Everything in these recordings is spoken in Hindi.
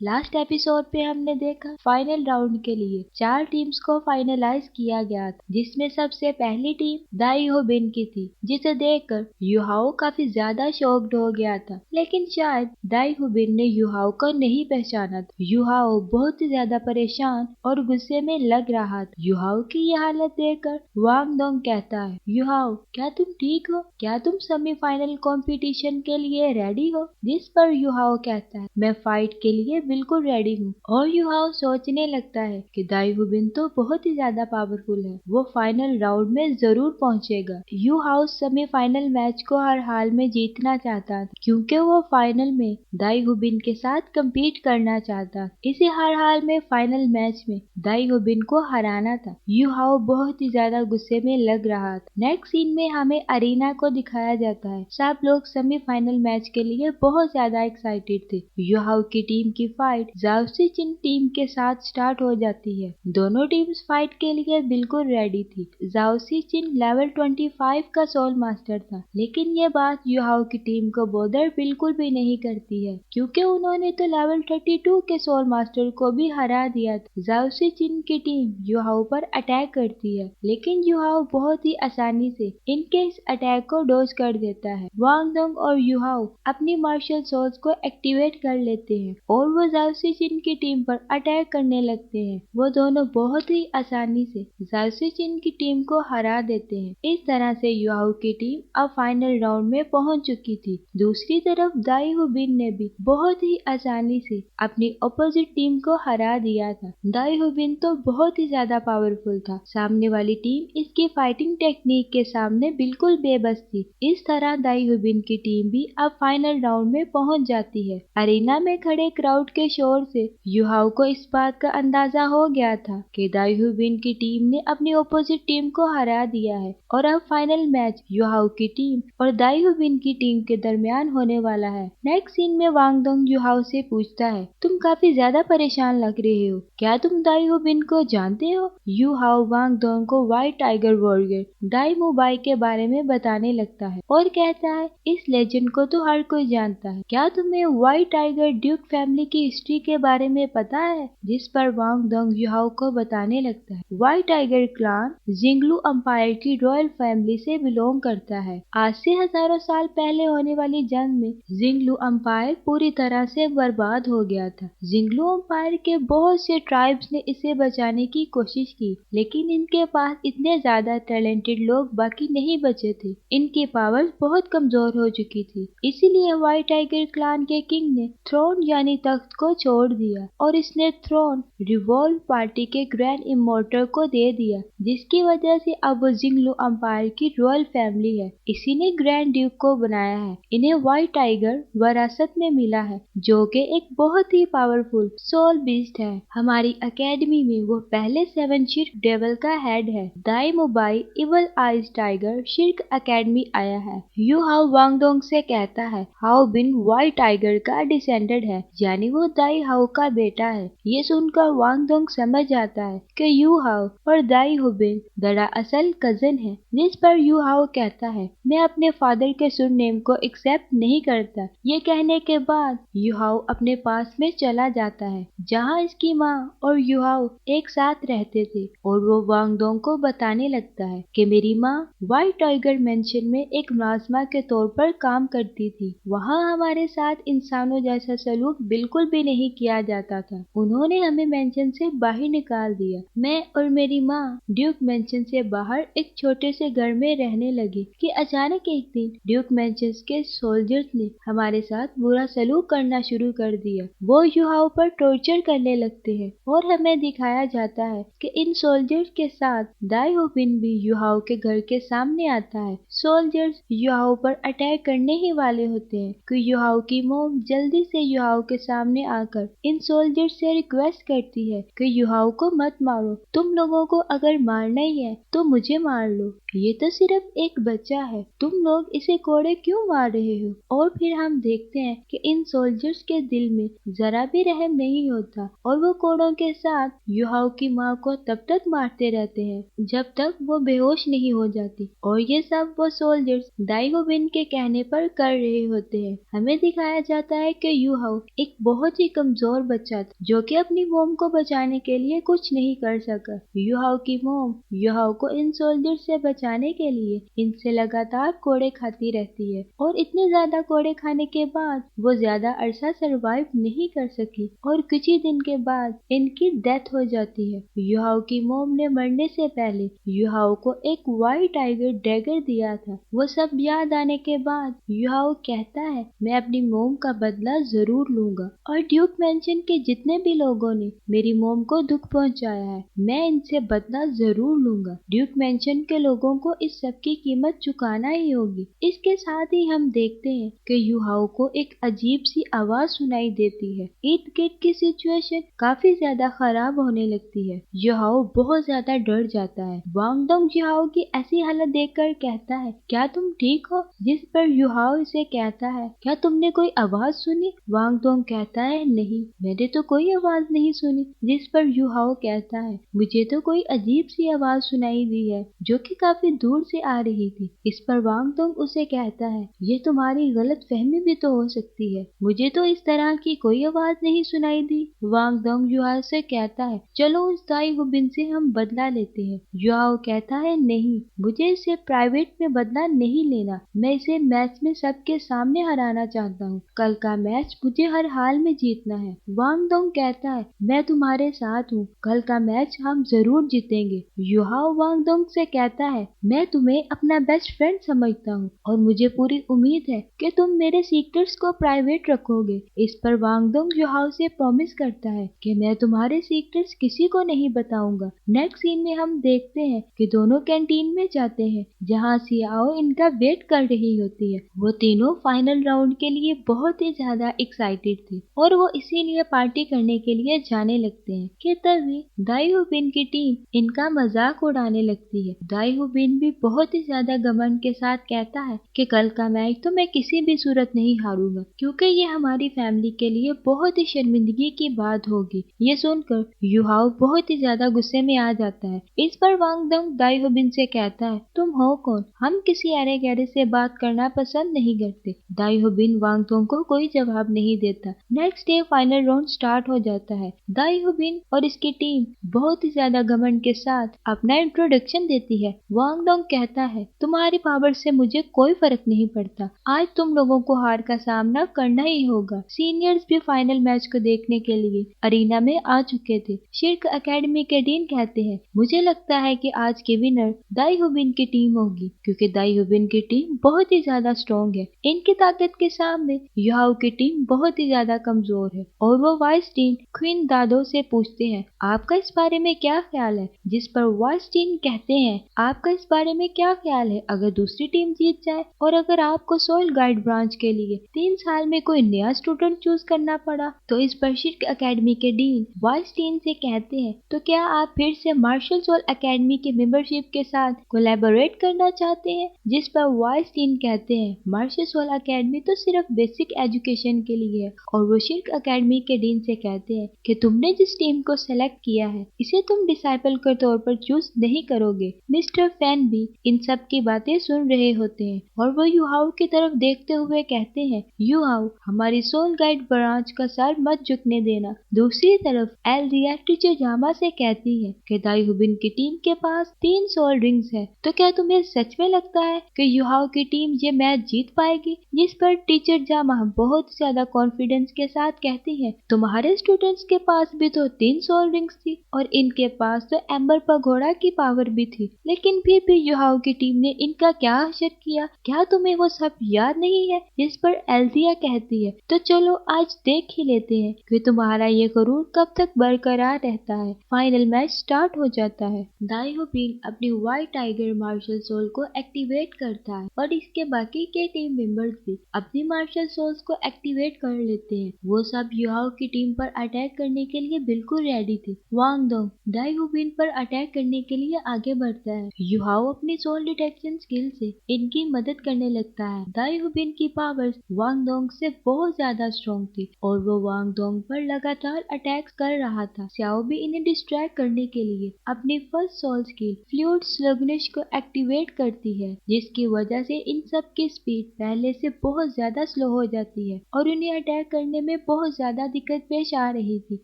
लास्ट एपिसोड पे हमने देखा फाइनल राउंड के लिए 4 टीम्स को फाइनलाइज किया गया था, जिसमें सबसे पहली टीम दाई हो बिन की थी, जिसे देखकर युहाओ काफी ज्यादा शॉक्ड हो गया था। लेकिन शायद दाई हो बिन ने युहाओ को नहीं पहचाना था। युहाओ बहुत ही ज्यादा परेशान और गुस्से में लग रहा था। युहाओ की यह हालत देखकर वांग डोंग कहता है, युहाओ क्या तुम ठीक हो? क्या तुम सेमीफाइनल कंपटीशन के लिए रेडी हो? जिस पर युहाओ कहता है, मैं फाइट के लिए बिल्कुल रेडी हूँ। और युहाओ सोचने लगता है कि दाई हो बिन तो बहुत ही ज्यादा पावरफुल है, वो फाइनल राउंड में जरूर पहुंचेगा। युहाओ सेमीफाइनल मैच को हर हाल में जीतना चाहता था, क्योंकि वो फाइनल में दाई हो बिन के साथ कम्पीट करना चाहता। इसे हर हाल में फाइनल मैच में दाई हो बिन को हराना था। युहाओ बहुत ही ज्यादा गुस्से में लग रहा था। नेक्स्ट सीन में हमें अरीना को दिखाया जाता है। सब लोग सेमीफाइनल मैच के लिए बहुत ज्यादा एक्साइटेड थे। युहाओ की टीम की फाइट जाओ सी चिन टीम के साथ स्टार्ट हो जाती है। दोनों टीम्स फाइट के लिए बिल्कुल रेडी थी। जाओ सी चिन लेवल 25 का सोल मास्टर था, लेकिन ये बात युहाओ की टीम को बॉदर बिल्कुल भी नहीं करती है, क्योंकि उन्होंने तो लेवल 32 के सोल मास्टर को भी हरा दिया था। जाओ सी चिन की टीम युहाओ पर अटैक करती है, लेकिन युहाओ बहुत ही आसानी से इनके इस अटैक को डॉज कर देता है। वांग डोंग और युहाओ अपनी मार्शल सोल्स को एक्टिवेट कर लेते हैं और वो जाओ सी चिन की टीम पर अटैक करने लगते हैं। वो दोनों बहुत ही आसानी से जाओ सी चिन की टीम को हरा देते हैं। इस तरह से युहाओ की टीम अब फाइनल राउंड में पहुंच चुकी थी। दूसरी तरफ दाई हो बिन ने भी बहुत ही आसानी से अपनी अपोजिट टीम को हरा दिया था। दाई हो बिन तो बहुत ही ज्यादा पावरफुल था। सामने वाली टीम इसकी फाइटिंग टेक्निक के सामने बिल्कुल बेबस थी। इस तरह दाई हो बिन की टीम भी अब फाइनल राउंड में पहुंच जाती है। अरीना में खड़े क्राउड के शोर से युहाओ को इस बात का अंदाजा हो गया था कि दाई हो बिन की टीम ने अपनी अपोजिट टीम को हरा दिया है और अब फाइनल मैच युहाओ की टीम और दाई हो बिन की टीम के दरमियान होने वाला है। नेक्स्ट सीन में वांग डोंग युहाओ से पूछता है, तुम काफी ज्यादा परेशान लग रहे हो, क्या तुम दाई हो बिन को जानते हो? युहाओ वांग डोंग को व्हाइट टाइगर वॉरियर दाई मुबाई के बारे में बताने लगता है और कहता है, इस लेजेंड को तो हर कोई जानता है, क्या तुम्हें व्हाइट टाइगर ड्यूक फैमिली की हिस्ट्री के बारे में पता है? जिस पर वांग डोंग युहाओ को बताने लगता है, व्हाइट टाइगर क्लान जिंगलू अंपायर की रॉयल फैमिली से बिलोंग करता है। आज से हजारों साल पहले होने वाली जंग में जिंगलू अंपायर पूरी तरह से बर्बाद हो गया था। जिंगलू अंपायर के बहुत से ट्राइब्स ने इसे बचाने की कोशिश की, लेकिन इनके पास इतने ज्यादा टैलेंटेड लोग बाकी नहीं बचे थे। इनकी पावर बहुत कमजोर हो चुकी थी, इसीलिए व्हाइट टाइगर क्लान के किंग ने थ्रोन यानी तख्त को छोड़ दिया और इसने थ्रोन रिवॉल्व पार्टी के ग्रैंड इमोर्टल को दे दिया, जिसकी वजह से अब वो जिंगलू अंपायर की रॉयल फैमिली है। इसी ने ग्रैंड ड्यूक को बनाया है। इन्हें व्हाइट टाइगर विरासत में मिला है, जो कि एक बहुत ही पावरफुल सोल बीस्ट है। हमारी एकेडमी में वो पहले 7 शिर्क डेवल का हेड है। Dai Mubai evil eyes tiger Shrek academy आया है। युहाओ वांग डोंग से कहता है, हाओ बिन व्हाइट टाइगर का डिसेंडेंट है, यानी वो दाई हाओ का बेटा है। ये सुनकर वांग डोंग समझ आता है कि युहाओ और दाई हो बिन दरअसल कजन है। जिस पर युहाओ कहता है, मैं अपने फादर के सुरनेम को एक्सेप्ट नहीं करता। ये कहने के बाद युहाओ अपने पास में चला जाता है, जहाँ इसकी माँ और युहाओ एक साथ रहते थे, और वो वांग डोंग को बताने लगता है कि मेरी माँ व्हाइट टाइगर मेंशन में एक मुलाजिमा के तौर पर काम करती थी। वहाँ हमारे साथ इंसानों जैसा सलूक बिल्कुल भी नहीं किया जाता था। उन्होंने हमें मेंशन से बाहर निकाल दिया। मैं और मेरी माँ ड्यूक मेंशन से बाहर एक छोटे से घर में रहने लगे कि अचानक एक दिन ड्यूक मेंशन के सोल्जर्स ने हमारे साथ बुरा सलूक करना शुरू कर दिया। वो युहाओ पर टॉर्चर करने लगते हैं और हमें दिखाया जाता है कि इन सोल्जर्स के साथ दाई हो बिन भी युहाओ के घर के सामने आता है। सोल्जर्स युहाओ पर अटैक करने ही वाले होते हैं कि युहाओ की मोम जल्दी से युहाओ के सामने आकर इन सोल्जर्स से रिक्वेस्ट करती है कि युहाओ को मत मारो, तुम लोगों को अगर मारना ही है तो मुझे मार लो। ये तो सिर्फ एक बच्चा है, तुम लोग इसे कोड़े क्यों मार रहे हो? और फिर हम देखते हैं कि इन सोल्जर्स के दिल में जरा भी रहम नहीं होता और वो कोड़ों के साथ युहाओ की माँ को तब तक मारते रहते हैं जब तक वो बेहोश नहीं हो जाती। और ये सब वो सोल्जर्स दाई हो बिन के कहने पर कर रहे होते हैं। हमें दिखाया जाता है कि युहाओ एक बहुत ही कमजोर बच्चा था जो कि अपनी मोम को बचाने के लिए कुछ नहीं कर सका। युहाओ की मोम युहाओ को इन सोल्जर से बचाने के लिए इनसे लगातार कोड़े खाती रहती है और इतने ज्यादा कोड़े खाने के बाद वो ज्यादा अरसा सरवाइव नहीं कर सकी और कुछ ही दिन के बाद इनकी डेथ हो जाती है। युहाओ की मोम ने मरने से पहले युहाओ को एक व्हाइट टाइगर डैगर दिया था। वो सब याद आने के बाद युहाओ कहता है मैं अपनी मोम का बदला जरूर लूंगा और ड्यूक मैंशन के जितने भी लोगों ने मेरी मोम को दुख पहुंचाया है मैं इनसे बदला जरूर लूंगा। ड्यूक मैंशन के लोगों को इस सब की कीमत चुकाना ही होगी। इसके साथ ही हम देखते हैं कि युहाओ को एक अजीब सी आवाज सुनाई देती है। इर्द गिर्द की सिचुएशन काफी ज्यादा खराब होने लगती है। युहाओ बहुत ज्यादा डर जाता है। वांग डोंग युहाओ की ऐसी हालत देखकर कहता है क्या तुम ठीक हो? जिस पर युहाओ इसे कहता है क्या तुमने कोई आवाज सुनी? वांग डोंग कहता है नहीं, मैंने तो कोई आवाज नहीं सुनी। जिस पर युहाओ कहता है मुझे तो कोई अजीब सी आवाज सुनाई दी है जो कि काफी दूर से आ रही थी। इस पर वांग डोंग उसे कहता है ये तुम्हारी गलत फहमी भी तो हो सकती है, मुझे तो इस तरह की कोई आवाज नहीं सुनाई दी। वांग डोंग युहाओ से कहता है चलो उस दाई हुबिन से हम बदला लेते हैं। युहाओ कहता है नहीं, मुझे इसे प्राइवेट में बदला नहीं लेना, मैं इसे मैच में सबके सामने हराना चाहता हूँ। कल का मैच मुझे हर हाल में जीतना है। वांग डोंग कहता है मैं तुम्हारे साथ हूँ, कल का मैच हम जरूर जीतेंगे। युहाओ वांग डोंग से कहता है मैं तुम्हें अपना बेस्ट फ्रेंड समझता हूँ और मुझे पूरी उम्मीद है कि तुम मेरे सीक्रेट्स को प्राइवेट रखोगे। इस पर वांग डोंग युहाओ से प्रॉमिस करता है कि मैं तुम्हारे सीक्रेट्स किसी को नहीं बताऊंगा। नेक्स्ट सीन में हम देखते हैं कि दोनों कैंटीन में जाते हैं जहाँ सियाओ इनका वेट कर रही होती है। वो तीनों फाइनल राउंड के लिए बहुत ही ज्यादा एक्साइटेड थे और वो इसीलिए पार्टी करने के लिए जाने लगते हैं कि तभी दाई हुबिन की टीम इनका मजाक उड़ाने लगती है। दाई हुबिन भी बहुत ही ज्यादा घमंड के साथ कहता है कि कल का मैच तो मैं किसी भी सूरत नहीं हारूंगा क्योंकि ये हमारी फैमिली के लिए बहुत ही शर्मिंदगी की बात होगी। ये सुनकर युहाओ बहुत ही ज्यादा गुस्से में आ जाता है। इस पर वांग डोंग दाई हुबिन से कहता है तुम हो कौन? हम किसी अरे गहरे से बात करना पसंद नहीं करते। दाई हुबिन वांग डोंग को कोई जवाब नहीं देता। Next day final round start हो जाता है। दाई हुबिन और इसकी टीम बहुत ही ज्यादा घमंड के साथ अपना इंट्रोडक्शन देती है। वांग डोंग कहता है तुम्हारी पावर से मुझे कोई फर्क नहीं पड़ता, आज तुम लोगों को हार का सामना करना ही होगा। सीनियर्स भी फाइनल मैच को देखने के लिए अरीना में आ चुके थे। शिर्क एकेडमी के डीन कहते हैं मुझे लगता है कि आज के विनर दाई हुबिन की टीम होगी क्योंकि दाई हुबिन की टीम बहुत ही ज्यादा स्ट्रॉन्ग है। इनकी ताकत के सामने युहाओ की टीम बहुत ही ज्यादा कमजोर है। और वो वाइस डीन क्वीन दादो से पूछते हैं आपका इस बारे में क्या ख्याल है? जिस पर वाइस डीन कहते हैं आपका इस बारे में क्या ख्याल है अगर दूसरी टीम जीत जाए और अगर आपको सोल गाइड ब्रांच के लिए 3 साल में कोई नया स्टूडेंट चूज करना पड़ा? तो इस पर शिर्क एकेडमी के डीन वाइस डीन से कहते हैं तो क्या आप फिर से मार्शल सोल एकेडमी के मेंबरशिप के साथ कोलैबोरेट करना चाहते हैं? जिस पर वाइस डीन कहते हैं मार्शल सोल एकेडमी तो सिर्फ बेसिक एजुकेशन के लिए है। और वो शिर्क एकेडमी के डीन से कहते हैं कि तुमने जिस टीम को सेलेक्ट किया है इसे तुम डिसाइपल के तौर पर चूज नहीं करोगे। मिस्टर फैन भी इन सब की बातें सुन रहे होते हैं और वो युहाओ की तरफ देखते हुए कहते हैं युहाओ हमारी सोल गाइड ब्रांच का सर मत झुकने देना। दूसरी तरफ एल्डिया टीचर जामा से कहती है कि दाई हुबिन की टीम के पास 3 सोल रिंग्स है तो क्या तुम्हें सच में लगता है कि युहाओ की टीम ये मैच जीत पाएगी? जिस पर टीचर जामा बहुत ज्यादा कॉन्फिडेंस के साथ कहती है तुम्हारे स्टूडेंट्स के पास भी तो 3 सोल रिंग्स थी और इनके पास तो एम्बर पगोड़ा की पावर भी थी, लेकिन फिर भी युहाओ की टीम ने इनका क्या असर किया? क्या तुम्हें वो सब याद नहीं है? जिस पर एल्जिया कहती है तो चलो आज देख ही लेते हैं कि तुम्हारा ये गुरूर कब तक बरकरार रहता है। फाइनल मैच स्टार्ट हो जाता है। दाई हुबिन अपनी व्हाइट टाइगर मार्शल सोल को एक्टिवेट करता है और इसके बाकी के टीम मेंबर्स भी अपनी मार्शल सोल्स को एक्टिवेट कर लेते हैं। वो सब युहाओ की टीम पर अटैक करने के लिए बिल्कुल रेडी थे। वांग डोंग दाई हुबिन पर अटैक करने के लिए आगे बढ़ता है। युहाओ अपनी सोल डिटेक्शन स्किल से इनकी मदद करने लगता है। दाई हुबिन की पावर्स वांग डोंग से बहुत ज्यादा स्ट्रॉन्ग थी और वो वांग डोंग पर लगातार अटैक्स कर रहा था। स्याओ भी इन्हें डिस्ट्रैक्ट करने के लिए अपनी फर्स्ट सोल स्किल फ्लूइड स्लगनिश को एक्टिवेट करती है, जिसकी वजह से इन सब की स्पीड पहले से बहुत ज्यादा स्लो हो जाती है और उन्हें अटैक करने में बहुत ज्यादा दिक्कत पेश आ रही थी।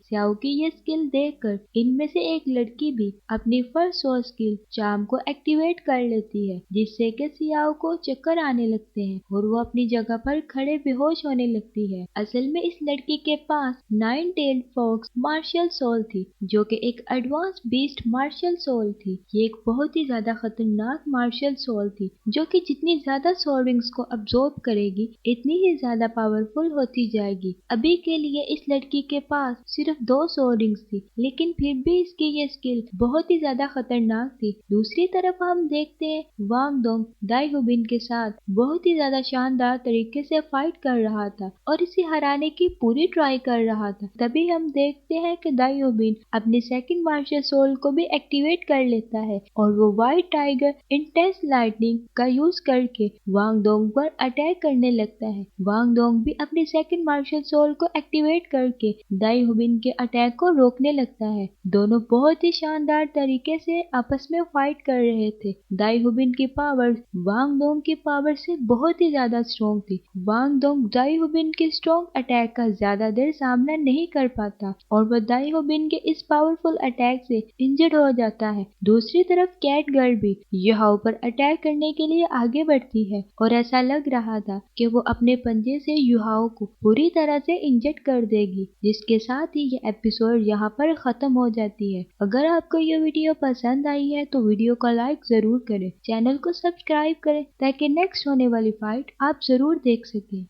स्याओ की ये स्किल देखकर इनमें से एक लड़की भी अपनी फर्स्ट सोल स्किल चार्म को एक्टिवेट कर लेती है, जिससे कि सियाओ को चक्कर आने लगते हैं और वो अपनी जगह पर खड़े बेहोश होने लगती है। असल में इस लड़की के पास 9 टेल्ड फॉक्स मार्शल सोल थी, जो कि एक एडवांस बीस्ट मार्शल सोल थी। ये एक बहुत ही ज्यादा खतरनाक मार्शल सोल थी, जो कि जितनी ज्यादा सोल रिंग्स को अब्सॉर्ब करेगी इतनी ही ज्यादा पावरफुल होती जाएगी। अभी के लिए इस लड़की के पास सिर्फ 2 सोल रिंग्स थी, लेकिन फिर भी इसकी ये स्किल बहुत ही ज्यादा खतरनाक थी। दूसरी तरफ हम देखते हैं वांग डोंग दाई हुबिन के साथ बहुत ही ज्यादा शानदार तरीके से फाइट कर रहा था और इसे हराने की पूरी ट्राई कर रहा था। तभी हम देखते हैं कि दाई हुबिन अपने सेकंड मार्शल सोल को भी एक्टिवेट कर लेता है और वो व्हाइट टाइगर इंटेंस लाइटनिंग का यूज करके वांग डोंग पर अटैक करने लगता है। वांग डोंग भी अपने सेकंड मार्शल सोल को एक्टिवेट करके दाई हुबिन के अटैक को रोकने लगता है। दोनों बहुत ही शानदार तरीके से आपस में फाइट कर रहे थे। दाई हुबिन की पावर वांग डोंग की पावर से बहुत ही ज्यादा स्ट्रॉन्ग थी। वांग डोंग दाई हुबिन के स्ट्रॉन्ग अटैक का ज्यादा देर सामना नहीं कर पाता और वह दाई हुबिन के इस पावरफुल अटैक से इंजर्ड हो जाता है। दूसरी तरफ कैट गर्ल भी युहाओ पर अटैक करने के लिए आगे बढ़ती है और ऐसा लग रहा था कि वो अपने पंजे से युहाओ को पूरी तरह से इंजर्ड कर देगी। जिसके साथ ही ये एपिसोड यहाँ पर खत्म हो जाती है। अगर आपको ये वीडियो पसंद आई है तो वीडियो को लाइक जरूर करें, चैनल को सब्सक्राइब करें ताकि नेक्स्ट होने वाली फाइट आप जरूर देख सकें।